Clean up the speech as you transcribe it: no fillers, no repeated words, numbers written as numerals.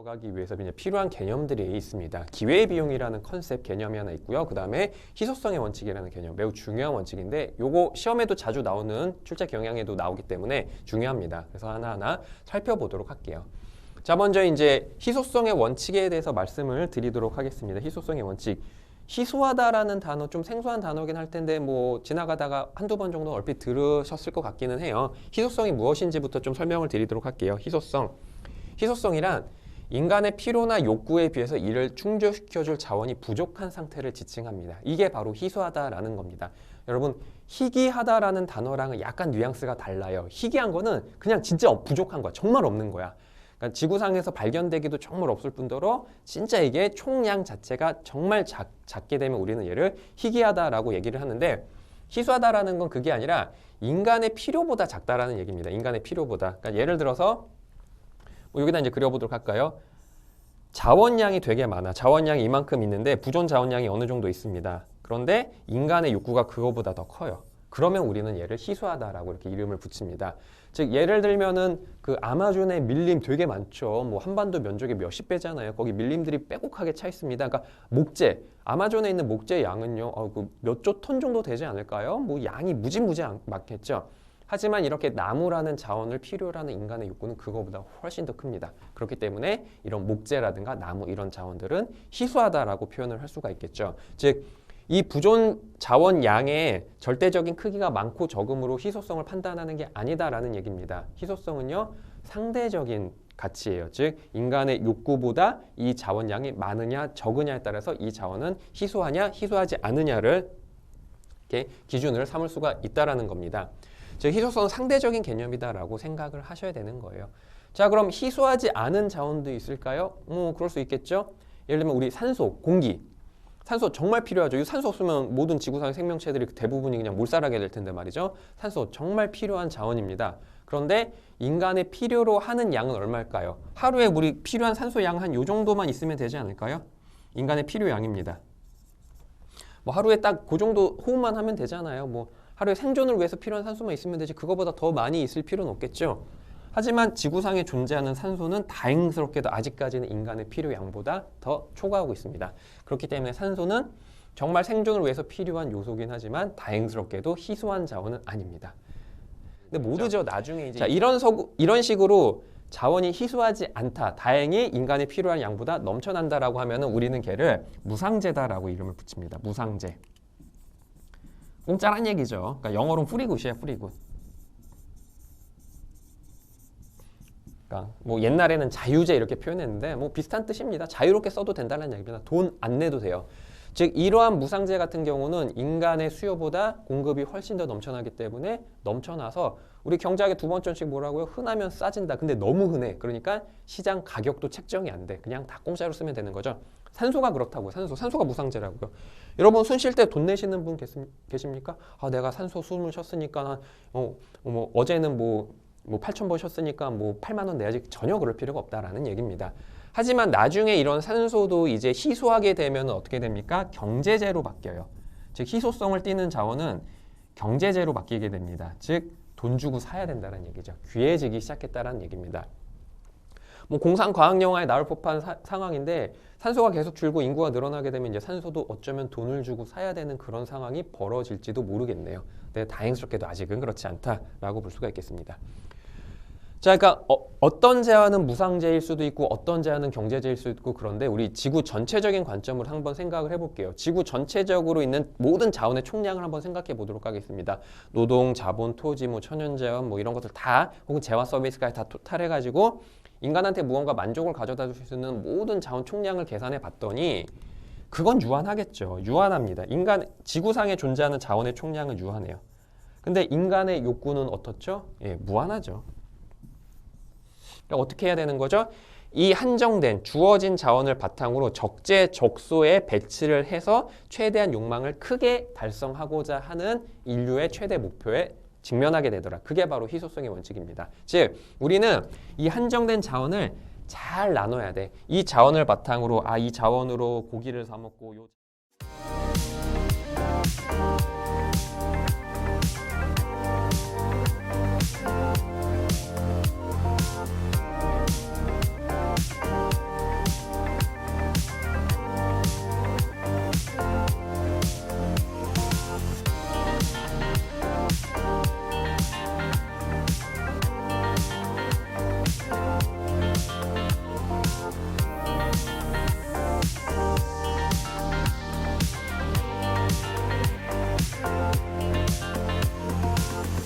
들어가기 위해서 이제 필요한 개념들이 있습니다. 기회의 비용이라는 컨셉 개념이 하나 있고요. 그 다음에 희소성의 원칙이라는 개념, 매우 중요한 원칙인데 요거 시험에도 자주 나오는 출제 경향에도 나오기 때문에 중요합니다. 그래서 하나하나 살펴보도록 할게요. 자, 먼저 이제 희소성의 원칙에 대해서 말씀을 드리도록 하겠습니다. 희소성의 원칙. 희소하다라는 단어 좀 생소한 단어긴 할 텐데 뭐 지나가다가 한두 번 정도 얼핏 들으셨을 것 같기는 해요. 희소성이 무엇인지부터 좀 설명을 드리도록 할게요. 희소성이란 인간의 필요나 욕구에 비해서 이를 충족시켜줄 자원이 부족한 상태를 지칭합니다. 이게 바로 희소하다라는 겁니다. 여러분, 희귀하다라는 단어랑은 약간 뉘앙스가 달라요. 희귀한 거는 그냥 진짜 부족한 거야. 정말 없는 거야. 그러니까 지구상에서 발견되기도 정말 없을 뿐더러 진짜 이게 총량 자체가 정말 작게 되면 우리는 얘를 희귀하다라고 얘기를 하는데, 희소하다라는 건 그게 아니라 인간의 필요보다 작다라는 얘기입니다. 인간의 필요보다. 그러니까 예를 들어서 뭐 여기다 이제 그려보도록 할까요? 자원량이 되게 많아. 자원량이 이만큼 있는데 부존 자원량이 어느 정도 있습니다. 그런데 인간의 욕구가 그거보다 더 커요. 그러면 우리는 얘를 희소하다라고 이렇게 이름을 붙입니다. 즉 예를 들면은 그 아마존의 밀림 되게 많죠. 뭐 한반도 면적의 몇십 배잖아요. 거기 밀림들이 빼곡하게 차 있습니다. 그러니까 목재, 아마존에 있는 목재의 양은요, 그 몇 조 톤 정도 되지 않을까요? 뭐 양이 무지무지 많겠죠. 하지만 이렇게 나무라는 자원을 필요로 하는 인간의 욕구는 그거보다 훨씬 더 큽니다. 그렇기 때문에 이런 목재라든가 나무 이런 자원들은 희소하다라고 표현을 할 수가 있겠죠. 즉 이 부존 자원 양의 절대적인 크기가 많고 적음으로 희소성을 판단하는 게 아니다라는 얘기입니다. 희소성은요, 상대적인 가치예요. 즉 인간의 욕구보다 이 자원량이 많으냐 적으냐에 따라서 이 자원은 희소하냐 희소하지 않느냐를 이렇게 기준을 삼을 수가 있다라는 겁니다. 즉 희소성은 상대적인 개념이다라고 생각을 하셔야 되는 거예요. 자, 그럼 희소하지 않은 자원도 있을까요? 그럴 수 있겠죠. 예를 들면 우리 산소, 공기. 산소 정말 필요하죠. 이 산소 없으면 모든 지구상의 생명체들이 대부분이 그냥 몰살하게 될 텐데 말이죠. 산소 정말 필요한 자원입니다. 그런데 인간의 필요로 하는 양은 얼마일까요? 하루에 우리 필요한 산소 양 한 요 정도만 있으면 되지 않을까요? 인간의 필요 양입니다. 뭐 하루에 딱 그 정도 호흡만 하면 되잖아요. 뭐 하루에 생존을 위해서 필요한 산소만 있으면 되지 그거보다 더 많이 있을 필요는 없겠죠. 하지만 지구상에 존재하는 산소는 다행스럽게도 아직까지는 인간의 필요 양보다 더 초과하고 있습니다. 그렇기 때문에 산소는 정말 생존을 위해서 필요한 요소긴 하지만 다행스럽게도 희소한 자원은 아닙니다. 근데 모르죠. 나중에 이제 이런 식으로 자원이 희소하지 않다. 다행히 인간의 필요한 양보다 넘쳐난다라고 하면은 우리는 걔를 무상재다라고 이름을 붙입니다. 무상재. 공짜란 얘기죠. 그러니까 영어로는 프리굿이야, 프리굿. 그러니까 뭐 옛날에는 자유재 이렇게 표현했는데 뭐 비슷한 뜻입니다. 자유롭게 써도 된다는 얘기입니다. 돈 안 내도 돼요. 즉 이러한 무상재 같은 경우는 인간의 수요보다 공급이 훨씬 더 넘쳐나기 때문에 넘쳐나서 우리 경제학의 두 번째씩 뭐라고요? 흔하면 싸진다. 근데 너무 흔해. 그러니까 시장 가격도 책정이 안 돼. 그냥 다 공짜로 쓰면 되는 거죠. 산소가 그렇다고요. 산소가 무상재라고요. 여러분 숨 쉴 때 돈 내시는 분 계십니까? 아, 내가 산소 숨을 쉬었으니까 어제는 뭐 8,000번 쉬었으니까 뭐 8만 원 내야지. 전혀 그럴 필요가 없다라는 얘기입니다. 하지만 나중에 이런 산소도 이제 희소하게 되면 어떻게 됩니까? 경제재로 바뀌어요. 즉 희소성을 띠는 자원은 경제재로 바뀌게 됩니다. 즉 돈 주고 사야 된다는 얘기죠. 귀해지기 시작했다는 얘기입니다. 뭐 공상 과학 영화에 나올 법한 상황인데 산소가 계속 줄고 인구가 늘어나게 되면 이제 산소도 어쩌면 돈을 주고 사야 되는 그런 상황이 벌어질지도 모르겠네요. 근데 다행스럽게도 아직은 그렇지 않다라고 볼 수가 있겠습니다. 자, 그러니까 어떤 재화는 무상재일 수도 있고 어떤 재화는 경제재일 수도 있고 그런데 우리 지구 전체적인 관점으로 한번 생각을 해볼게요. 지구 전체적으로 있는 모든 자원의 총량을 한번 생각해 보도록 하겠습니다. 노동, 자본, 토지, 뭐 천연자원 뭐 이런 것들 다 혹은 재화 서비스까지 다 토탈해가지고 인간한테 무언가 만족을 가져다 줄 수 있는 모든 자원 총량을 계산해 봤더니 그건 유한하겠죠. 유한합니다. 지구상에 존재하는 자원의 총량은 유한해요. 근데 인간의 욕구는 어떻죠? 예, 무한하죠. 그러니까 어떻게 해야 되는 거죠? 이 한정된 주어진 자원을 바탕으로 적재적소에 배치를 해서 최대한 욕망을 크게 달성하고자 하는 인류의 최대 목표에 직면하게 되더라. 그게 바로 희소성의 원칙입니다. 즉 우리는 이 한정된 자원을 잘 나눠야 돼. 이 자원을 바탕으로 이 자원으로 고기를 사 먹고